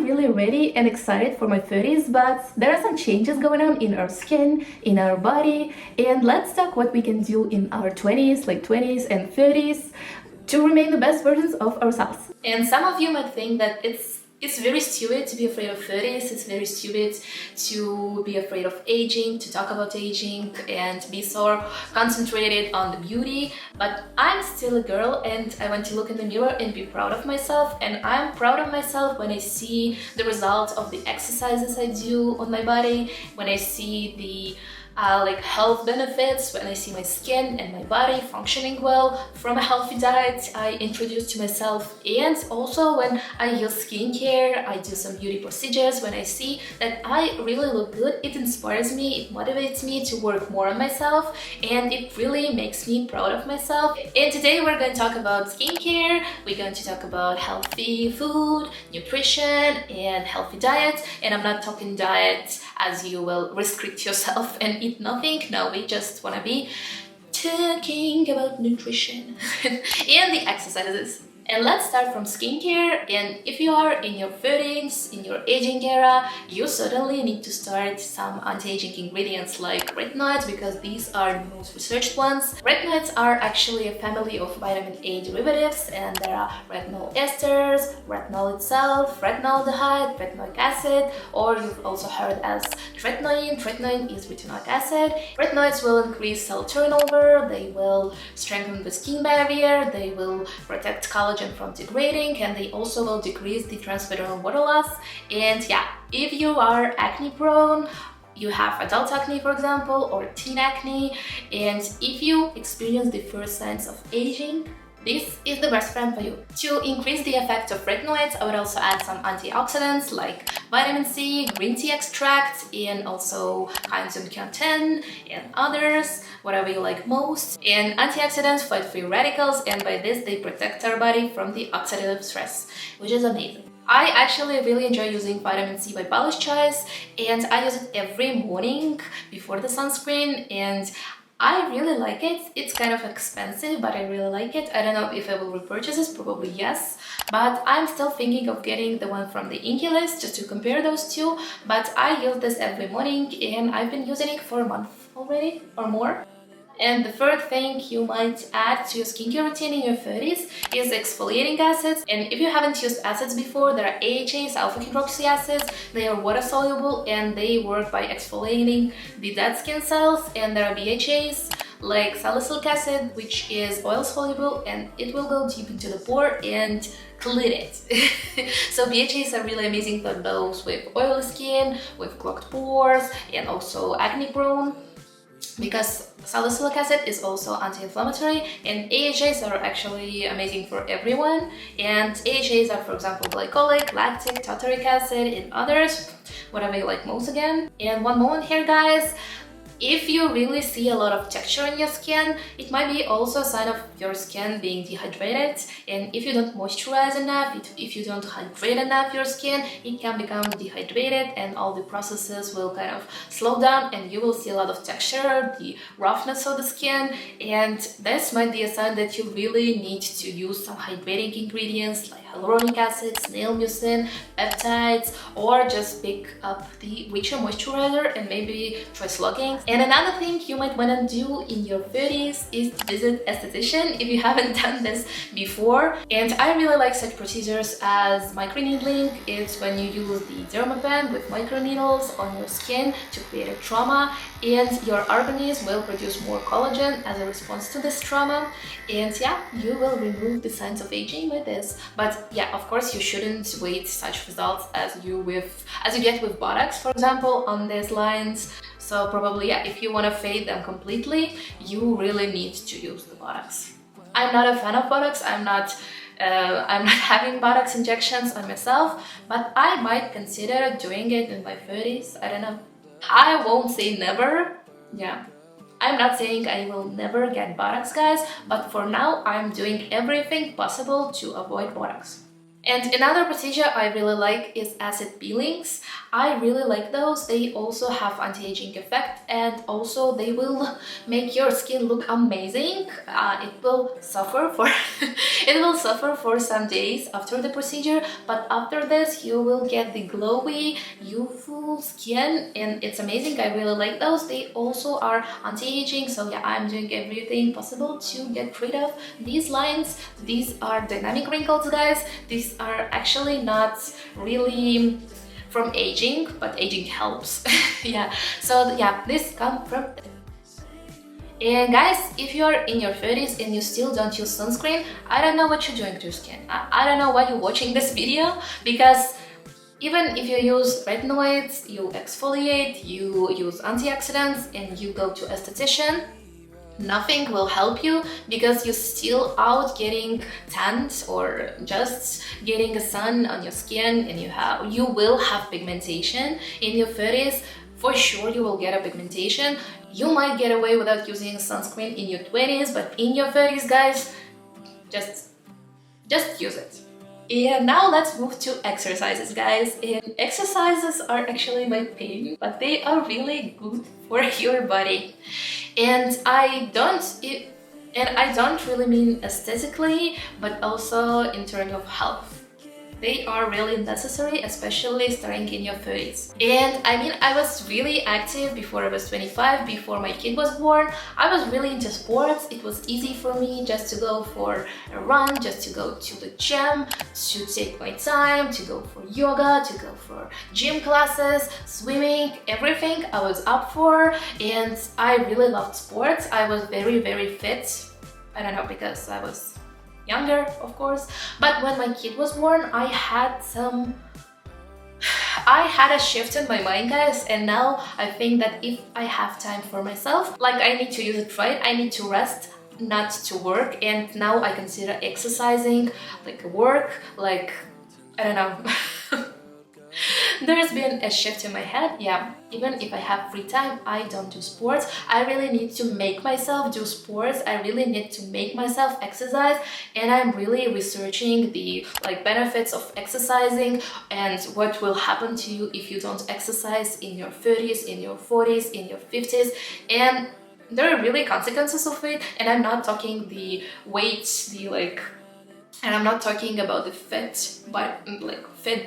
really ready and excited for my 30s, but there are some changes going on in our skin, in our body, and let's talk what we can do in our 20s, late 20s and 30s to remain the best versions of ourselves. And some of you might think that it's very stupid to be afraid of 30s, it's very stupid to be afraid of aging, to talk about aging and be so concentrated on the beauty, but I'm still a girl and I want to look in the mirror and be proud of myself, and I'm proud of myself when I see the results of the exercises I do on my body, when I see the like health benefits, when I see my skin and my body functioning well from a healthy diet I introduced to myself, and also when I use skincare, I do some beauty procedures, when I see that I really look good, it inspires me, it motivates me to work more on myself, and it really makes me proud of myself. And today we're going to talk about skincare, we're going to talk about healthy food, nutrition and healthy diets, and I'm not talking diet as you will restrict yourself and eat nothing. No, we just want to be talking about nutrition and the exercises. And let's start from skincare. And if you are in your 30s, in your aging era, you certainly need to start some anti-aging ingredients like retinoids, because these are the most researched ones. Retinoids are actually a family of vitamin A derivatives, and there are retinol esters, retinol itself, retinaldehyde, retinoic acid, or you've also heard as tretinoin. Tretinoin is retinoic acid. Retinoids will increase cell turnover, they will strengthen the skin barrier, they will protect collagen from degrading, and they also will decrease the transdermal water loss. And yeah, if you are acne prone, you have adult acne for example, or teen acne, and if you experience the first signs of aging, this is the best friend for you. To increase the effect of retinoids, I would also add some antioxidants like vitamin C, green tea extract, and also coenzyme Q10 and others, whatever you like most. And antioxidants fight free radicals, and by this they protect our body from the oxidative stress, which is amazing. I actually really enjoy using vitamin C by Bala's Choice, and I use it every morning before the sunscreen, and I really like it. It's kind of expensive, but I really like it. I don't know if I will repurchase this, probably yes, but I'm still thinking of getting the one from the Inky list just to compare those two. But I use this every morning and I've been using it for a month already or more. And the third thing you might add to your skincare routine in your 30s is exfoliating acids. And if you haven't used acids before, there are AHAs, alpha-hydroxy acids. They are water soluble and they work by exfoliating the dead skin cells. And there are BHAs like salicylic acid, which is oil soluble, and it will go deep into the pore and clean it. So BHAs are really amazing for those with oily skin, with clogged pores, and also acne prone, because salicylic acid is also anti-inflammatory, and AHAs are actually amazing for everyone. And AHAs are, for example, glycolic, lactic, tartaric acid, and others, whatever you like most again. And one moment here, guys. If you really see a lot of texture in your skin, it might be also a sign of your skin being dehydrated. And if you don't moisturize enough, if you don't hydrate enough your skin, it can become dehydrated and all the processes will kind of slow down and you will see a lot of texture, the roughness of the skin. And this might be a sign that you really need to use some hydrating ingredients like hyaluronic acid, snail mucin, peptides, or just pick up the richer moisturizer and maybe try slugging. And another thing you might want to do in your 30s is to visit aesthetician if you haven't done this before. And I really like such procedures as microneedling. It's when you use the dermapen with microneedles on your skin to create a trauma, and your organism will produce more collagen as a response to this trauma. And yeah, you will remove the signs of aging with this. But yeah, of course, you shouldn't wait such results as you get with Botox, for example, on these lines. So probably, yeah, if you want to fade them completely, you really need to use the Botox. I'm not a fan of Botox. I'm not having Botox injections on myself, but I might consider doing it in my 30s. I don't know. I won't say never. Yeah. I'm not saying I will never get Botox, guys, but for now I'm doing everything possible to avoid Botox. And another procedure I really like is acid peelings. I really like those. They also have anti-aging effect, and also they will make your skin look amazing. It will suffer for it will suffer for some days after the procedure, but after this you will get the glowy, youthful skin, and it's amazing. I really like those. They also are anti-aging, so yeah, I'm doing everything possible to get rid of these lines. These are dynamic wrinkles, guys. These are actually not really from aging, but aging helps. Yeah, so yeah, this comes from. And guys, if you're in your 30s and you still don't use sunscreen, I don't know what you're doing to your skin. I don't know why you're watching this video, because even if you use retinoids, you exfoliate, you use antioxidants, and you go to aesthetician, nothing will help you, because you're still out getting tanned or just getting a sun on your skin, and you will have pigmentation in your 30s. For sure you will get a pigmentation. You might get away without using sunscreen in your 20s, but in your 30s, guys, just use it. And now let's move to exercises, guys. And exercises are actually my pain, but they are really good for your body. And I don't really mean aesthetically, but also in terms of health. They are really necessary, especially starting in your 30s. And I mean, I was really active before I was 25, before my kid was born. I was really into sports. It was easy for me just to go for a run, just to go to the gym, to take my time, to go for yoga, to go for gym classes, swimming, everything I was up for. And I really loved sports. I was very, very fit. I don't know, because I was younger, of course, but when my kid was born, I had a shift in my mind, guys, and now I think that if I have time for myself, like, I need to use it right, I need to rest, not to work. And now I consider exercising like work, like, I don't know. There's been a shift in my head. Yeah, even if I have free time, I don't do sports. I really need to make myself do sports. I really need to make myself exercise, and I'm really researching the benefits of exercising and what will happen to you if you don't exercise in your 30s, in your 40s, in your 50s. And there are really consequences of it, and I'm not talking the weight, and I'm not talking about the fit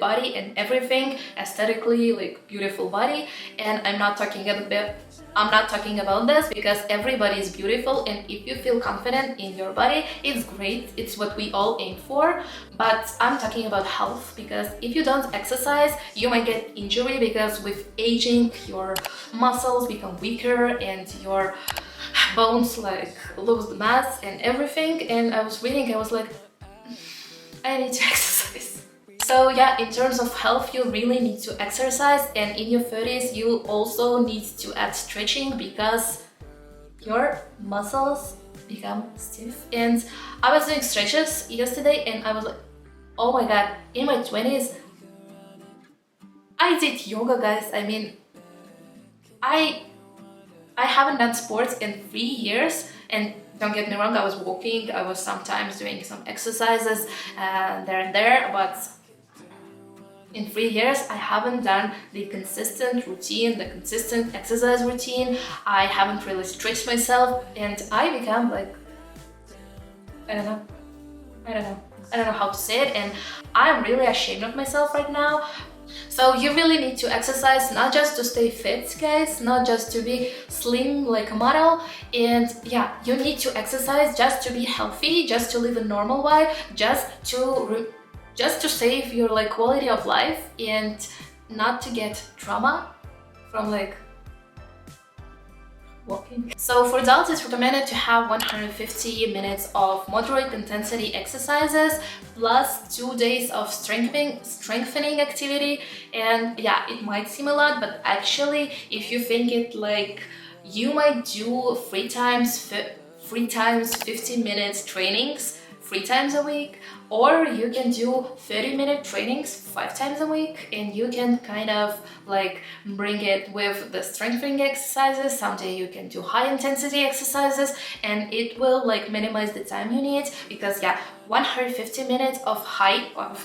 body and everything, aesthetically beautiful body. And I'm not talking about this, because everybody is beautiful, and if you feel confident in your body, it's great. It's what we all aim for. But I'm talking about health, because if you don't exercise, you might get injury, because with aging, your muscles become weaker and your bones lose the mass and everything. And I was reading, I was like, I need to exercise. So yeah, in terms of health, you really need to exercise, and in your 30s you also need to add stretching, because your muscles become stiff. And I was doing stretches yesterday, and I was like, oh my god, in my 20s I did yoga, guys. I mean, I haven't done sports in 3 years, and don't get me wrong, I was walking, I was sometimes doing some exercises there and there, but in 3 years I haven't done the consistent routine, the consistent exercise routine. I haven't really stretched myself, and I become I don't know how to say it, and I'm really ashamed of myself right now. So you really need to exercise, not just to stay fit, guys, not just to be slim like a model. And yeah, you need to exercise just to be healthy, just to live a normal life, just to save your quality of life, and not to get trauma from walking. So for adults, it's recommended to have 150 minutes of moderate intensity exercises plus 2 days of strengthening activity. And yeah, it might seem a lot, but actually, if you think it, you might do 3 times 15 minutes trainings 3 times a week, or you can do 30-minute trainings 5 times a week, and you can kind of bring it with the strengthening exercises. Someday you can do high intensity exercises, and it will minimize the time you need, because yeah, 150 minutes of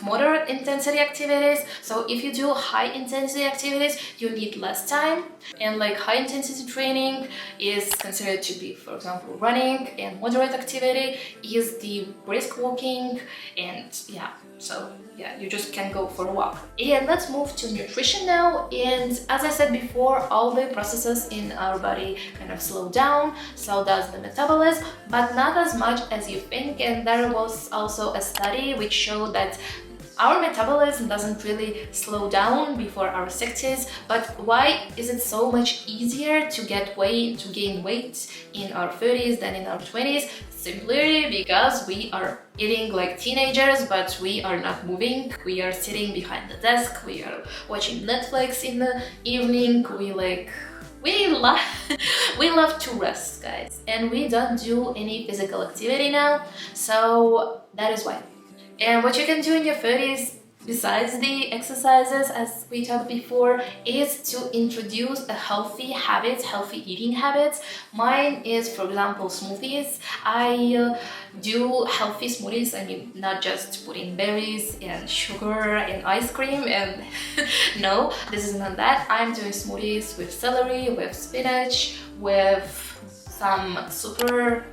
moderate intensity activities. So if you do high intensity activities, you need less time. And like high intensity training is considered to be, for example, running, and moderate activity is the brisk walking, and yeah, so yeah, you just can go for a walk. And let's move to nutrition now. And as I said before, all the processes in our body kind of slow down, so does the metabolism, but not as much as you think. And there was also a study which showed that our metabolism doesn't really slow down before our 60s, but why is it so much easier to gain weight in our 30s than in our 20s? Simply because we are eating like teenagers, but we are not moving. We are sitting behind the desk, we are watching Netflix in the evening, we love to rest, guys, and we don't do any physical activity now, so that is why. And what you can do in your 30s, besides the exercises, as we talked before, is to introduce a healthy eating habits. Mine is, for example, smoothies. I do healthy smoothies. I mean, not just putting berries and sugar and ice cream and no, this is not that. I'm doing smoothies with celery, with spinach, with some superfoods,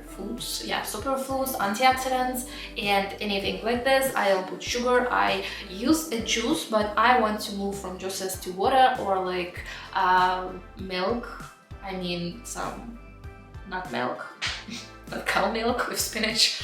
antioxidants, and anything like this. I don't put sugar. I use a juice, but I want to move from juices to water or like milk. I mean, not milk, but cow milk with spinach.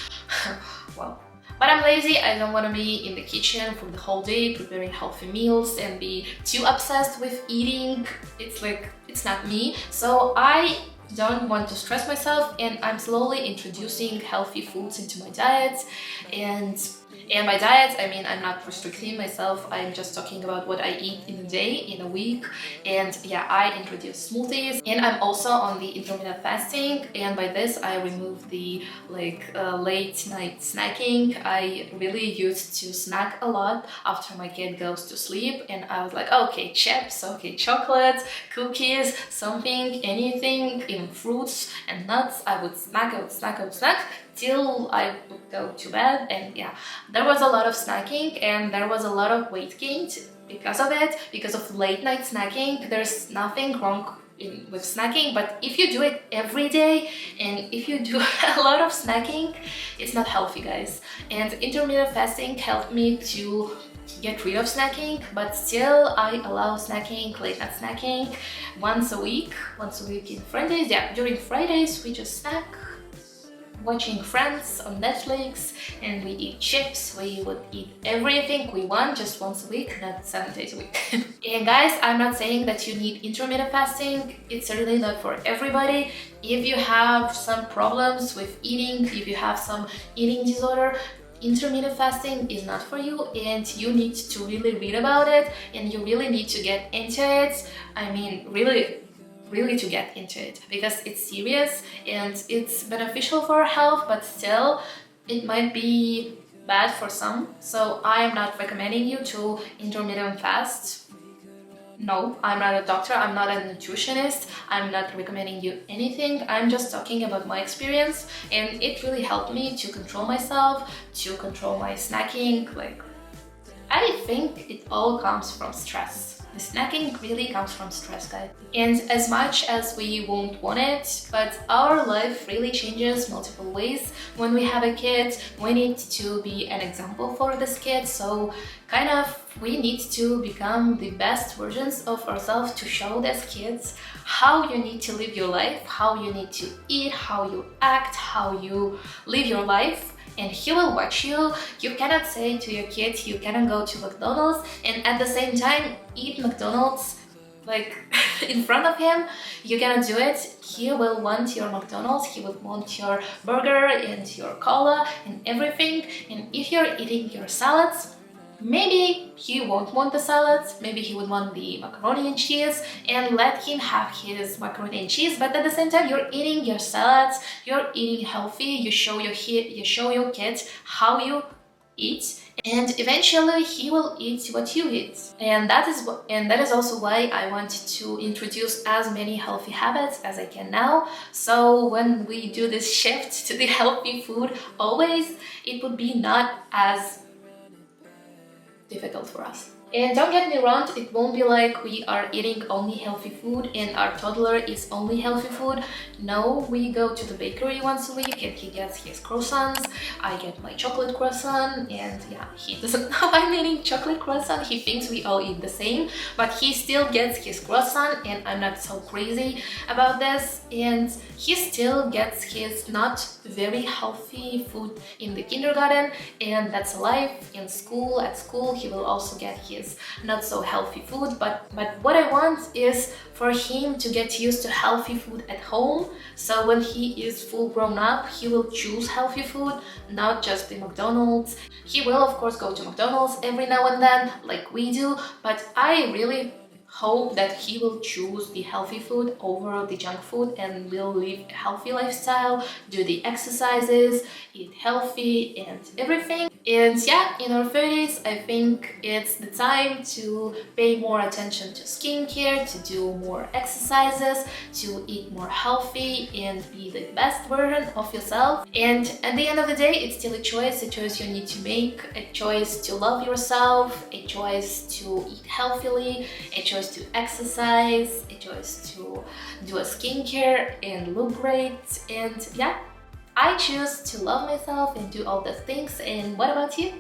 Well, but I'm lazy. I don't want to be in the kitchen for the whole day preparing healthy meals and be too obsessed with eating. It's not me. So I don't want to stress myself, and I'm slowly introducing healthy foods into my diet. And by diet, I mean I'm not restricting myself, I'm just talking about what I eat in a day, in a week. And yeah, I introduce smoothies, and I'm also on the intermittent fasting, and by this I remove the late night snacking. I really used to snack a lot after my kid goes to sleep, and I was like, okay, chips, okay, chocolate, cookies, something, anything, even fruits and nuts. I would snack till I would go to bed. And yeah, there was a lot of snacking, and there was a lot of weight gained because of it, because of late night snacking. There's nothing wrong with snacking, but if you do it every day and if you do a lot of snacking, it's not healthy, guys. And intermittent fasting helped me to get rid of snacking, but still I allow snacking, late night snacking, once a week in Fridays. Yeah, during Fridays we just snack, watching Friends on Netflix, and we eat chips. We would eat everything we want just once a week, not 7 days a week. And guys, I'm not saying that you need intermittent fasting. It's certainly not for everybody. If you have some problems with eating, if you have some eating disorder, intermittent fasting is not for you, and you need to really read about it, and you really need to get into it. I mean, really to get into it, because it's serious and it's beneficial for our health, but still it might be bad for some. So I am not recommending you to intermittent fast. No, I'm not a doctor, I'm not a nutritionist, I'm not recommending you anything. I'm just talking about my experience, and it really helped me to control myself, to control my snacking. I think it all comes from stress. The snacking really comes from stress, guys. And as much as we won't want it, but our life really changes multiple ways. When we have a kid, we need to be an example for this kid. So we need to become the best versions of ourselves to show these kids how you need to live your life, how you need to eat, how you act, how you live your life. And he will watch you. You cannot say to your kid, you cannot go to McDonald's and at the same time eat McDonald's in front of him. You cannot do it. He will want your McDonald's, he will want your burger and your cola and everything. And if you're eating your salads, maybe he won't want the salads, maybe he would want the macaroni and cheese, and let him have his macaroni and cheese. But at the same time, you're eating your salads, you're eating healthy, you show your kids how you eat, and eventually he will eat what you eat. And that is also why I want to introduce as many healthy habits as I can now. So when we do this shift to the healthy food, always, it would be not as difficult for us. And don't get me wrong, it won't be like we are eating only healthy food and our toddler is only healthy food. No, we go to the bakery once a week and he gets his croissants. I get my chocolate croissant, and yeah, he doesn't know I'm eating chocolate croissant. He thinks we all eat the same, but he still gets his croissant, and I'm not so crazy about this. And he still gets his not very healthy food in the kindergarten, and that's life. In school, at school, he will also get his not so healthy food, but what I want is for him to get used to healthy food at home. So when he is full grown up, he will choose healthy food, not just the McDonald's. He will of course go to McDonald's every now and then like we do, but I really hope that he will choose the healthy food over the junk food and will live a healthy lifestyle, do the exercises, eat healthy and everything. And yeah, in our 30s, I think it's the time to pay more attention to skincare, to do more exercises, to eat more healthy and be the best version of yourself. And at the end of the day, it's still a choice you need to make, a choice to love yourself, a choice to eat healthily, a choice to exercise, a choice to do a skincare and look great. And yeah, I choose to love myself and do all the things. And what about you?